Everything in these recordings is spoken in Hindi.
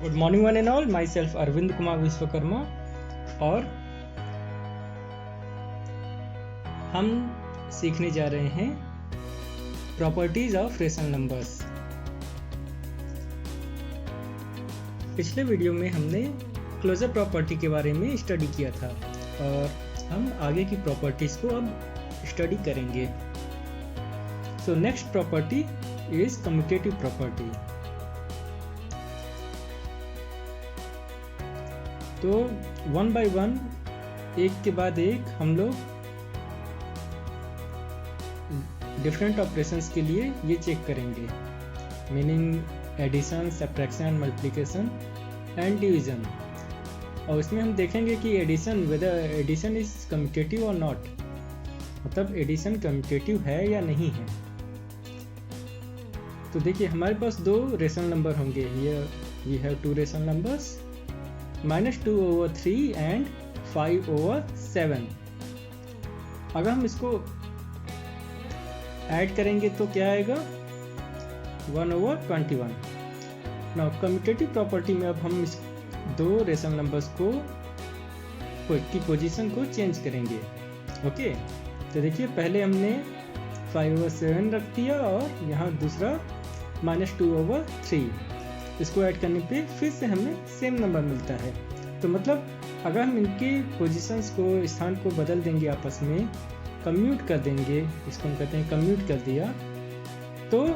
Good morning one and all, myself Arvind Kumar Vishwakarma और हम सीखने जा रहे हैं प्रॉपर्टीज ऑफ रेशनल नंबर्स। पिछले वीडियो में हमने क्लोजर प्रॉपर्टी के बारे में स्टडी किया था और हम आगे की प्रॉपर्टीज को अब स्टडी करेंगे। So next property is commutative property. तो वन बाय वन, एक के बाद एक हम लोग डिफरेंट ऑपरेशंस के लिए ये चेक करेंगे, meaning addition, subtraction, multiplication and division. और इसमें हम देखेंगे कि addition, whether addition is commutative और नॉट, मतलब एडिशन कम्यूटेटिव है या नहीं है। तो देखिए, हमारे पास दो रेशनल नंबर होंगे। We have two rational numbers, -2/3 and 5/7। अगर हम इसको ऐड करेंगे तो क्या आएगा? 1/21। नाउ कम्यूटेटिव प्रॉपर्टी में अब हम इस दो रेशनल नंबर्स की पोजीशन को चेंज करेंगे। ओके, तो देखिए, पहले हमने 5/7 रख दिया और यहाँ दूसरा -2/3। इसको ऐड करने पे फिर से हमें सेम नंबर मिलता है। तो मतलब अगर हम इनके पोजीशंस को, स्थान को बदल देंगे, आपस में कम्यूट कर देंगे, इसको हम कहते हैं कम्यूट कर दिया, तो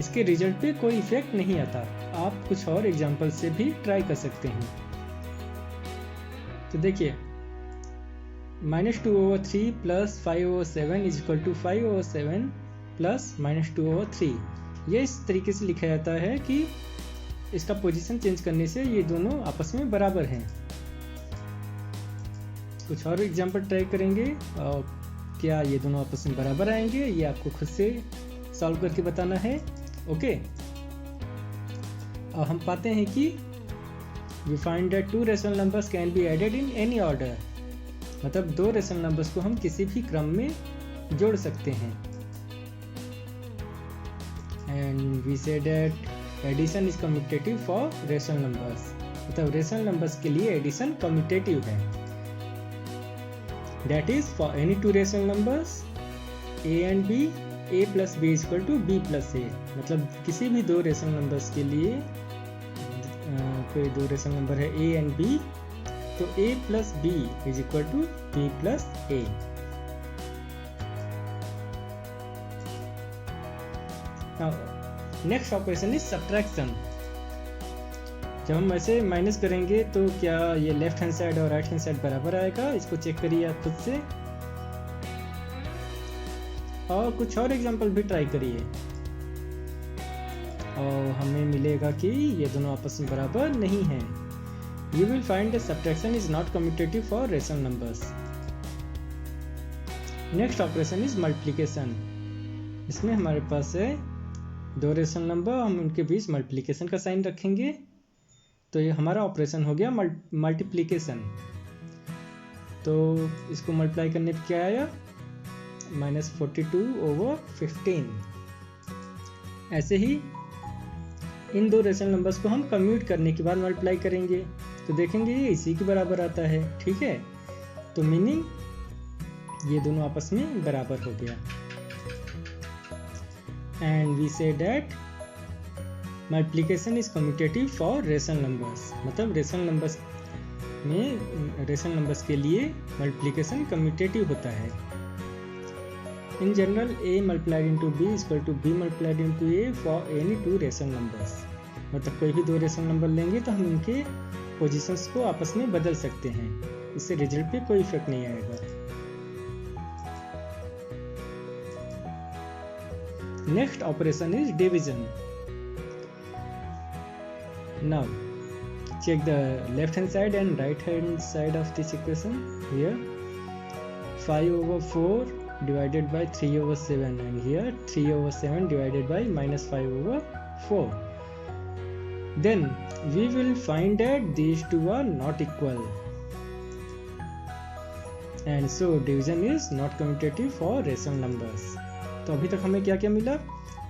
इसके रिजल्ट पे कोई इफेक्ट नहीं आता। आप कुछ और एग्जांपल से भी ट्राई कर सकते हैं। तो देखिए, -2/3 plus 5/7 is equal to 5/7 plus -2/3। ये इस तरीके से लिखा जाता है कि इसका पोजीशन चेंज करने से ये दोनों आपस में बराबर हैं। कुछ और एग्जांपल ट्राई करेंगे और क्या ये दोनों आपस में बराबर आएंगे, ये आपको खुद से सॉल्व करके बताना है। ओके, और हम पाते हैं कि we find that two rational numbers can be added in any order, मतलब दो रेशनल नंबर्स को हम किसी भी क्रम में जोड़ सकते हैं। And we say that addition is commutative for rational numbers, मतलब रेशनल नंबर्स के लिए एडिशन कम्यूटेटिव है। That is for any two rational numbers a and b, a plus b is equal to b plus a, मतलब किसी भी दो रेशनल नंबर्स के लिए, कोई दो रेशनल नंबर है a एंड b, तो a plus b is equal to b plus a। Next operation is subtraction. जब हम ऐसे माइनस करेंगे तो क्या ये लेफ्ट हैंड साइड और राइट हैंड साइड बराबर आएगा? इसको चेक करिए आप खुद से, और कुछ और एग्जांपल भी ट्राई करिए, और हमें मिलेगा कि ये दोनों आपस में बराबर नहीं हैं। You will find that subtraction is not commutative for rational numbers. Next operation is multiplication. इसमें हमारे पास है दो रेशनल नंबर, हम उनके बीच मल्टीप्लिकेशन का साइन रखेंगे, तो ये हमारा ऑपरेशन हो गया मल्टीप्लिकेशन। तो इसको मल्टीप्लाई करने पे क्या आया? -42/15। ऐसे ही इन दो रेशनल नंबर्स को हम कम्यूट करने के बाद मल्टीप्लाई करेंगे तो देखेंगे ये इसी के बराबर आता है। ठीक है, तो मीनिंग ये दोनों आपस में बराबर हो गया। And we say that multiplication is commutative for rational numbers, मतलब रेशनल नंबर्स के लिए मल्टीप्लिकेशन कम्यूटेटिव होता है। In general a multiplied into b is equal to b multiplied into a for any two rational numbers, मतलब कोई भी दो रेशनल नंबर लेंगे तो हम इनके पोजीशंस को आपस में बदल सकते हैं, इससे रिजल्ट पे कोई इफेक्ट नहीं आएगा। Next operation is division. Now check the left hand side and right hand side of this equation. Here 5/4 divided by 3/7, and here 3/7 divided by -5/4. Then we will find that these two are not equal, and so division is not commutative for rational numbers. तो अभी तक हमें क्या क्या मिला?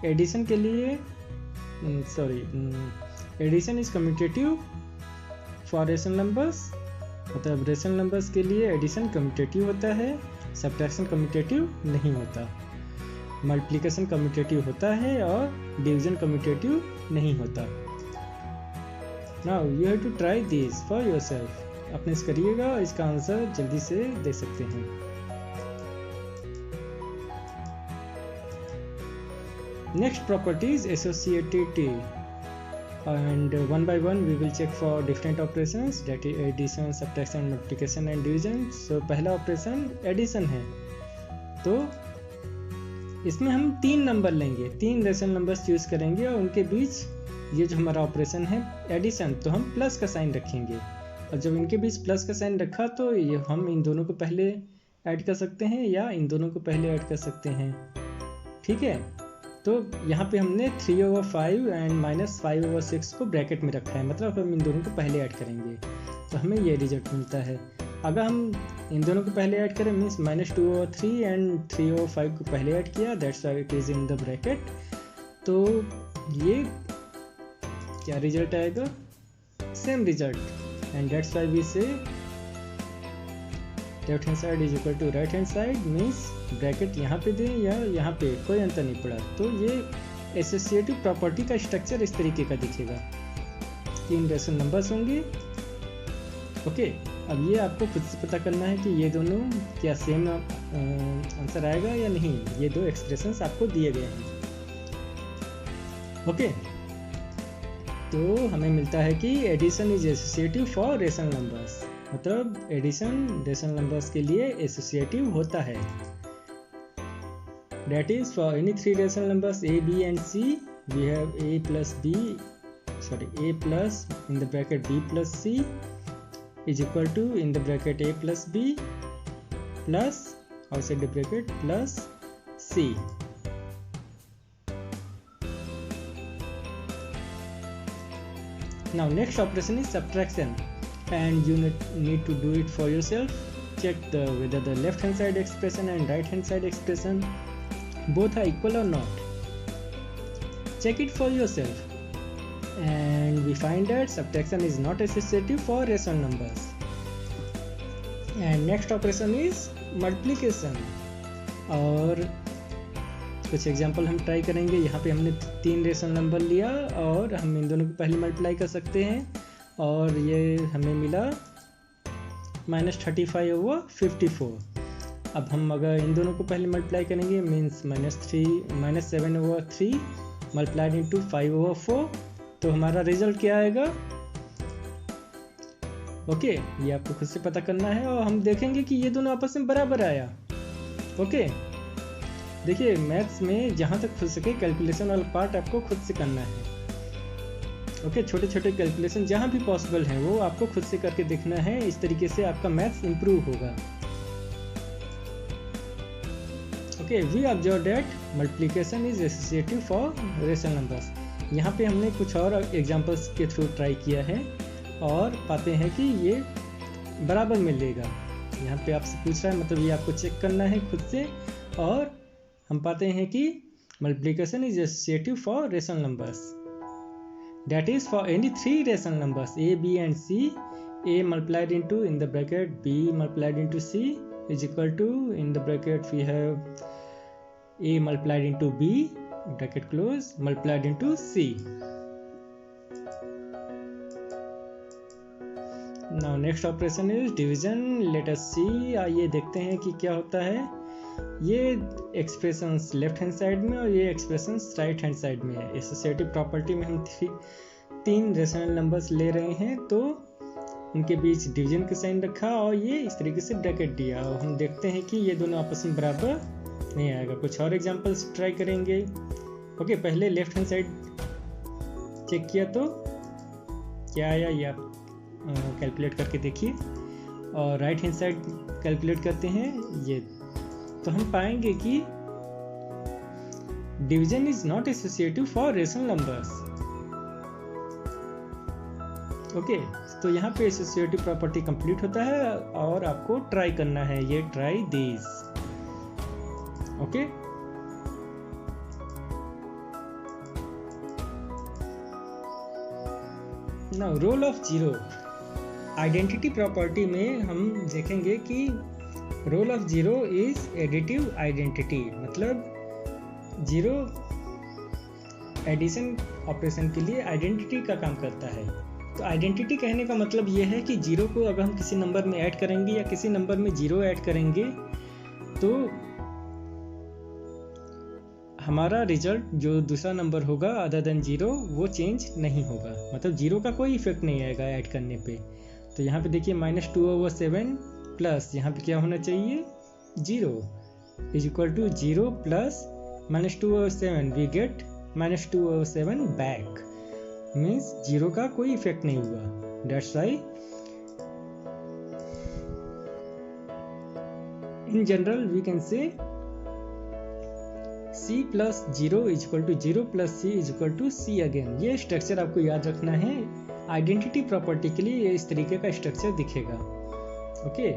एडिशन के लिए addition is commutative for rational numbers, मतलब रेशनल नंबर्स के लिए एडिशन कम्यूटेटिव होता है, सब्ट्रैक्शन कम्यूटेटिव नहीं होता। मल्टीप्लिकेशन कम्यूटेटिव होता है और डिवीजन कम्यूटेटिव नहीं होता। Now you have to try this for yourself. अपने से करिएगा, इसका आंसर जल्दी से दे सकते हैं। Next property is associative and one by one we will check for different operations, that is addition, subtraction, multiplication and division. So पहला ऑपरेशन एडिशन है, तो इसमें हम 3 नंबर लेंगे, 3 रेशनल नंबर्स चूज करेंगे और उनके बीच ये जो हमारा ऑपरेशन है एडिशन, तो हम प्लस का साइन रखेंगे। और जब इनके बीच प्लस का साइन रखा तो ये हम इन दोनों को पहले ऐड कर सकते हैं या इन दोनों को पहले ऐड कर सकते हैं, ठीक है। तो यहाँ पे हमने 3/5 एंड -5/6 को ब्रैकेट में रखा है, मतलब हम इन दोनों को पहले ऐड करेंगे तो हमें ये रिजल्ट मिलता है। अगर हम इन दोनों को पहले ऐड करें मीन्स -2/3 एंड 3/5 को पहले ऐड किया, that's why it is in the bracket. तो ये क्या रिजल्ट आएगा, same result, and that's why we say left hand side is equal to right hand side, means bracket यहाँ पे दें या यहाँ पे, कोई अंतर नहीं पड़ा। तो ये एसोसिएटिव प्रॉपर्टी का स्ट्रक्चर इस तरीके का दिखेगा, 3 रेशनल नंबर्स होंगे। ओके, अब ये आपको खुद से पता करना है कि ये दोनों क्या सेम आंसर आएगा या नहीं। ये 2 एक्सप्रेशंस आपको दिए गए हैं। ओके, तो हमें मिलता है कि addition is associative for rational numbers, मतलब एडिशन रेशनल नंबर्स के लिए एसोसिएटिव होता है। That is for any 3 rational numbers a, b and c, we have a plus b in the bracket b plus c is equal to in the bracket a plus b plus outside the bracket plus c. Now next operation is subtraction, and you need to do it for yourself. Check whether the left hand side expression and right hand side expression both are equal or not. Check it for yourself, and we find that subtraction is not associative for rational numbers. And next operation is multiplication, और कुछ एग्जांपल हम ट्राई करेंगे। यहाँ पे हमने 3 रेशनल नंबर लिया और हम इन दोनों को पहले मल्टीप्लाई कर सकते हैं, और ये हमें मिला -35/54। अब हम अगर इन दोनों को पहले मल्टीप्लाई करेंगे मीन्स -7/3 मल्टीप्लाइड इंटू 5/4, तो हमारा रिजल्ट क्या आएगा। ओके, ये आपको खुद से पता करना है, और हम देखेंगे कि ये दोनों आपस में बराबर आया। ओके, देखिए मैथ्स में जहाँ तक खुद सके कैलकुलेशन वाला पार्ट आपको खुद से करना है। ओके, छोटे छोटे कैलकुलेशन जहाँ भी पॉसिबल हैं वो आपको खुद से करके देखना है, इस तरीके से आपका मैथ्स इम्प्रूव होगा। Okay, we observe that multiplication is associative for rational numbers. यहाँ पे हमने कुछ और एग्जांपल्स के थ्रू ट्राई किया है और पाते हैं कि ये बराबर मिलेगा। यहाँ पे आपसे पूछ रहा है, मतलब ये आपको चेक करना है खुद से, और हम पाते हैं कि multiplication is associative for rational numbers, that is for any 3 rational numbers a, b and c, a multiplied into in the bracket b multiplied into c is equal to in the bracket we have a multiplied into b bracket close multiplied into c. Now next operation is division. Let us see, आइए देखते हैं कि क्या होता है। ये एक्सप्रेशंस लेफ्ट हैंड साइड में और ये एक्सप्रेशंस राइट हैंड साइड में है। एसोसिएटिव प्रॉपर्टी में हम 3 रेशनल नंबर्स ले रहे हैं, तो उनके बीच डिवीजन का साइन रखा और ये इस तरीके से ब्रैकेट दिया, और हम देखते हैं कि ये दोनों आपस में बराबर नहीं आएगा। कुछ और एग्जांपल्स ट्राई करेंगे। ओके, पहले लेफ्ट हैंड साइड चेक किया तो क्या आया, ये आप कैलकुलेट करके देखिए, और राइट हैंड साइड कैलकुलेट करते हैं ये, तो हम पाएंगे कि division is not associative for rational numbers. Okay, तो यहाँ पे एसोसिएटिव प्रॉपर्टी कंप्लीट होता है और आपको ट्राई करना है, ये try this. Okay, now role of zero. Identity property में हम देखेंगे कि role of zero is additive identity, मतलब जीरो एडिशन ऑपरेशन के लिए आइडेंटिटी का काम करता है। तो आइडेंटिटी कहने का मतलब ये है कि जीरो को अगर हम किसी नंबर में ऐड करेंगे या किसी नंबर में जीरो ऐड करेंगे तो हमारा रिजल्ट जो दूसरा नंबर होगा अदर देन जीरो वो चेंज नहीं होगा, मतलब जीरो का कोई इफेक्ट नहीं आएगा ऐड करने पे। तो यहाँ पे देखिए -2/7 प्लस यहाँ पे क्या होना चाहिए 0 is equal to 0 plus -2/7 we get -2/7 back, means zero का कोई इफेक्ट नहीं हुआ। That's why in general we can say c plus 0 is equal to 0 plus c is equal to c again. ये स्ट्रक्चर आपको याद रखना है। आइडेंटिटी प्रॉपर्टी के लिए इस तरीके का स्ट्रक्चर दिखेगा। ओके,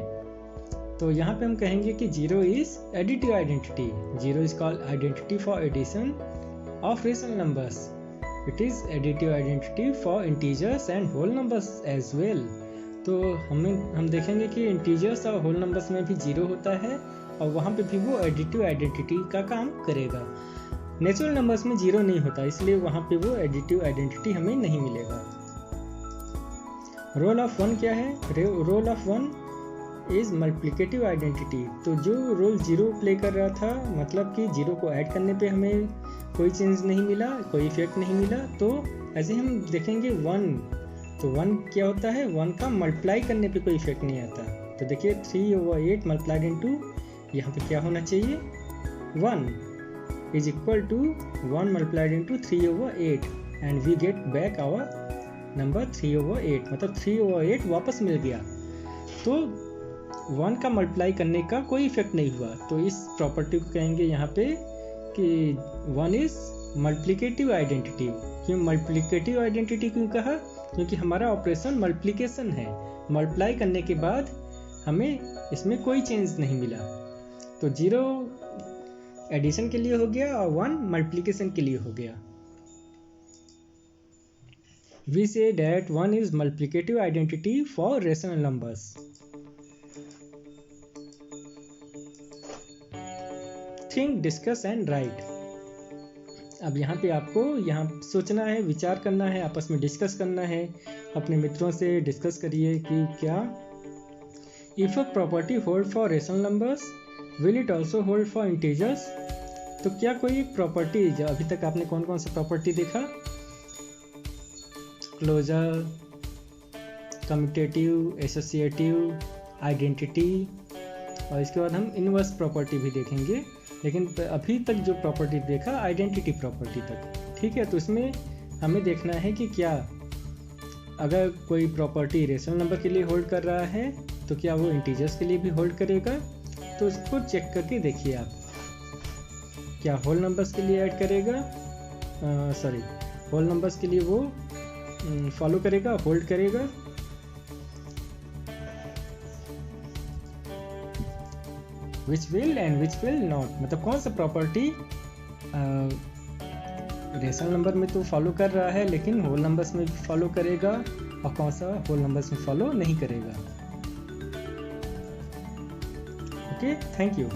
तो यहाँ पे हम कहेंगे कि 0 is additive identity. 0 is called identity for addition of rational numbers. It is additive identity for integers and whole numbers as well. तो हम देखेंगे कि इंटीजर्स और होल नंबर्स में भी 0 होता है और वहाँ पे भी वो एडिटिव आइडेंटिटी का काम करेगा। नेचुरल नंबर्स में 0 नहीं होता, इसलिए वहाँ पे वो एडिटिव आइडेंटिटी हमें नहीं मिलेगा। रोल ऑफ 1 क्या है? Role of 1 is multiplicative identity. तो जो रोल 0 प्ले कर रहा था, मतलब कि 0 को ऐड करने पे हमें कोई चेंज नहीं मिला, कोई इफेक्ट नहीं मिला। तो ऐसे हम देखेंगे 1, तो 1 क्या होता है? 1 का मल्टीप्लाई करने पे कोई इफेक्ट नहीं आता। तो देखिए 3/8 मल्टीप्लाइड इनटू यहाँ पे क्या होना चाहिए 1 is equal to 1 multiplied into 3/8 and we get back our number 3/8, मतलब 3/8 वापस मिल गया। तो 1 का मल्टीप्लाई करने का कोई इफेक्ट नहीं हुआ। तो इस प्रॉपर्टी को कहेंगे यहाँ पे कि 1 इज मल्टीप्लिकेटिव आइडेंटिटी। क्यों मल्टीप्लिकेटिव आइडेंटिटी क्यों कहा? क्योंकि हमारा ऑपरेशन मल्टीप्लिकेशन है। मल्टीप्लाई करने के बाद हमें इसमें कोई चेंज नहीं मिला। तो 0 एडिशन के लिए हो गया और 1 मल्टीप्लिकेशन के लिए हो गया। We say that 1 is multiplicative identity for rational numbers. Think, discuss and write. अब यहाँ पे आपको यहाँ सोचना है, विचार करना है, आपस में डिस्कस करना है। अपने मित्रों से डिस्कस करिए कि क्या if a property hold for rational numbers will it also hold for integers। तो क्या कोई एक प्रॉपर्टी, जो अभी तक आपने कौन कौन सा प्रॉपर्टी देखा? क्लोजर, कम्यूटेटिव, एसोसिएटिव, आइडेंटिटी, और इसके बाद हम इनवर्स प्रॉपर्टी भी देखेंगे। लेकिन अभी तक जो प्रॉपर्टी देखा आइडेंटिटी प्रॉपर्टी तक, ठीक है। तो इसमें हमें देखना है कि क्या अगर कोई प्रॉपर्टी रेशनल नंबर के लिए होल्ड कर रहा है तो क्या वो इंटीजर्स के लिए भी होल्ड करेगा। तो इसको चेक करके देखिए आप, क्या होल नंबर्स के लिए ऐड करेगा, होल नंबर्स के लिए वो फॉलो करेगा, होल्ड करेगा। Which will and which will not, मतलब कौन सा प्रॉपर्टी रेशनल नंबर में तो फॉलो कर रहा है लेकिन होल नंबर्स में भी फॉलो करेगा, और कौन सा होल नंबर्स में फॉलो नहीं करेगा। Okay, thank you.